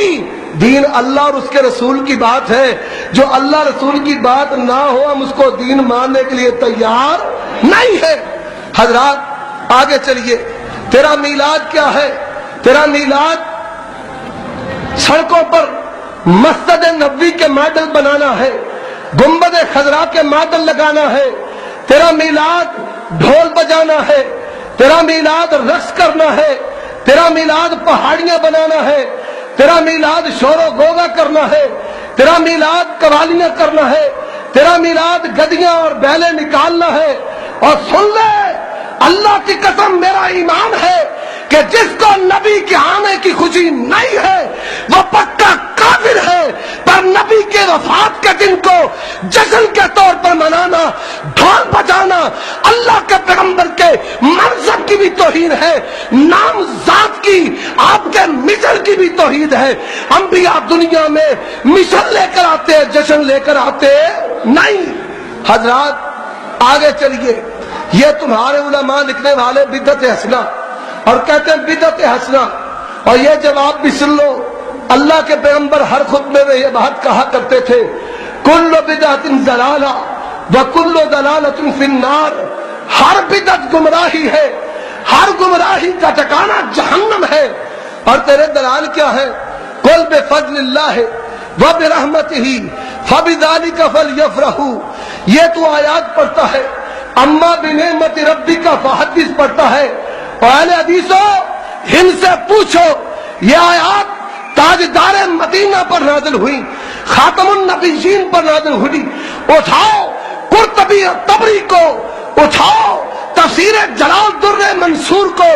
نہیں، دین اللہ اور اس کے رسول کی بات ہے. جو اللہ رسول کی بات نہ ہو ہم اس کو دین ماننے کے لیے تیار نہیں ہے. حضرات آگے چلیے. تیرا میلاد کیا ہے؟ تیرا میلاد سڑکوں پر مسجد نبوی کے ماڈل بنانا ہے، گنبد خضرا کے ماڈل لگانا ہے. تیرا میلاد ڈھول بجانا ہے، تیرا میلاد رقص کرنا ہے، تیرا میلاد پہاڑیاں بنانا ہے، تیرا میلاد شور و غوغا کرنا ہے، تیرا میلاد قوالیاں کرنا ہے، تیرا میلاد گدیاں اور بیلیں نکالنا ہے. اور سن لے، اللہ کی قسم میرا ایمان ہے کہ جس کو نبی کے آنے کی خوشی نہیں ہے وہ پکا کافر ہے. پر نبی کے وفات کے دن کو جشن کے طور پر منانا، ڈھول بجانا اللہ کے پیغمبر کے منصب کی بھی توہین ہے، نام ذات کی آپ کے مشن کی بھی توہین ہے. انبیاء دنیا میں مشن لے کر آتے، جشن لے کر آتے نہیں. حضرات آگے چلیے. یہ تمہارے علماء لکھنے والے بدعت حسنہ اور کہتے ہیں بدعت حسنہ، اور یہ جواب بھی سن لو. اللہ کے پیغمبر ہر خطبے میں یہ بات کہا کرتے تھے، کل بدعت ضلالہ وکل ضلالۃ فی النار. ہر بدعت گمراہی ہے، ہر گمراہی کا ٹھکانہ جہنم ہے. اور تیرے دلال کیا ہے؟ قل بفضل اللہ وبرحمتہ فبذلک فلیفرحوا. یہ تو آیات پڑھتا ہے، اما بنعمت ربک فحدث پڑھتا ہے. اور اہل حدیثو ان سے پوچھو، یہ آیات تاجدار مدینہ پر نازل ہوئی، خاتم النبیین پر نازل ہوئی. اٹھاؤ قرطبی طبری کو، اٹھاؤ تفسیر جلال در منصور کو،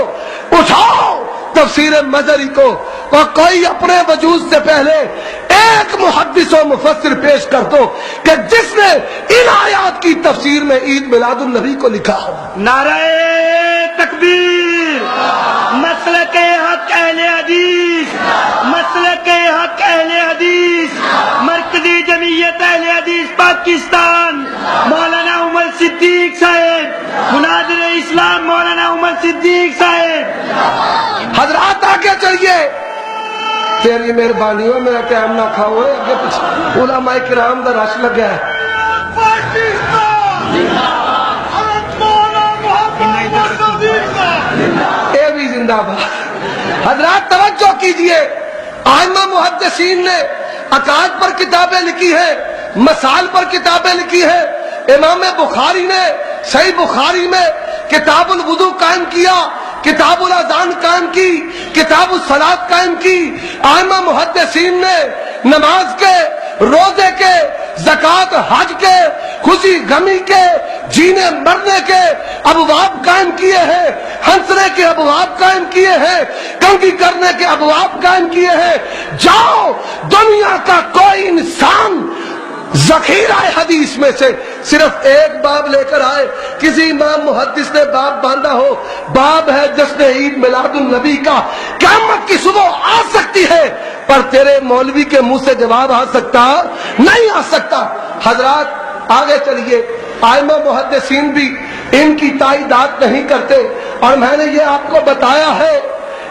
اٹھاؤ تفسیر مظہری کو، اور کوئی اپنے وجود سے پہلے ایک محدث و مفسر پیش کر دو کہ جس نے ان آیات کی تفسیر میں عید میلاد النبی کو لکھا. نعرہ تکبیر، مسلک حق اہل حدیث، مسلک حق اہل حدیث، مرکزی جمعیت اہل حدیث پاکستان، مولانا عمر صدیق صاحب، مناظر اسلام مولانا عمر صدیق صاحب. حضرات آگے چلیے. تیری مہربانیوں میرا ٹائم نہ کھاؤ، آگے پیچھے علماء کرام دا رش لگا ہے. اے بھی زندہ باد. حضرات توجہ کیجئے. ائمہ محدثین نے عقائد پر کتابیں لکھی ہیں، مسائل پر کتابیں لکھی ہیں. امام بخاری نے صحیح بخاری میں کتاب الوضو قائم کیا، کتاب الاذان قائم کی، کتاب الصلاۃ قائم کی. ائمہ محدثین نے نماز کے، روزے کے، زکوٰۃ، حج کے، خوشی غمی کے، جینے مرنے کے ابواب قائم کیے ہیں، ہنسنے کے ابواب قائم کیے ہیں، کنگھی کرنے کے ابواب قائم کیے ہیں. جاؤ دنیا کا کوئی انسان ذخیرہ حدیث میں سے صرف ایک باب لے کر آئے. کسی امام محدث نے باب باندھا ہو، باب ہے جشن عید میلاد النبی کا. قیامت کی صبح آ سکتی ہے پر تیرے مولوی کے منہ سے جواب آ سکتا نہیں، آ سکتا. حضرات آگے چلیے. ائمہ محدثین بھی ان کی تائیدات نہیں کرتے. اور میں نے یہ آپ کو بتایا ہے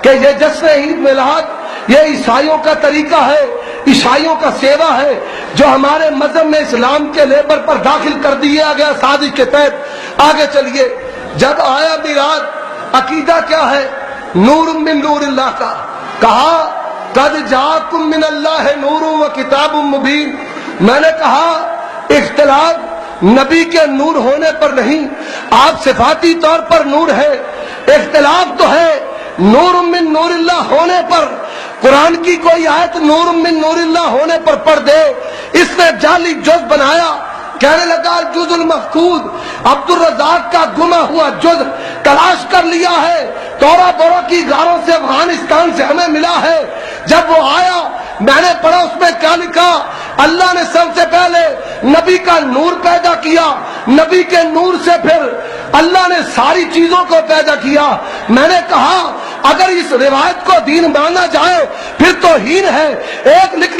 کہ یہ جشن عید میلاد یہ عیسائیوں کا طریقہ ہے، عیسائیوں کا سیوا ہے جو ہمارے مذہب میں اسلام کے لیبل پر داخل کر دیا گیا سازش کے تحت. آگے چلیے. جب آیا میلاد، عقیدہ کیا ہے؟ نور من نور اللہ کا. کہا قد جاءکم من اللہ نور و کتاب مبین. میں نے کہا اختلاف نبی کے نور ہونے پر نہیں، آپ صفاتی طور پر نور ہے. اختلاف تو ہے نور من نور اللہ ہونے پر. قرآن کی کوئی آیت نور من نور اللہ ہونے پر پڑھ دے. اس نے جعلی جز بنایا، کہنے لگا جز المفقود، عبد الرزاق کا گما ہوا جز تلاش کر لیا ہے، تورا بورا کی غاروں سے افغانستان سے ہمیں ملا ہے. جب وہ آیا میں نے پڑھا، اس میں کیا لکھا؟ اللہ نے سب سے پہلے نبی کا نور پیدا کیا، نبی کے نور سے پھر اللہ نے ساری چیزوں کو پیدا کیا. میں نے کہا اگر اس روایت کو دین مانا جائے پھر توہین ہے. ایک لکھ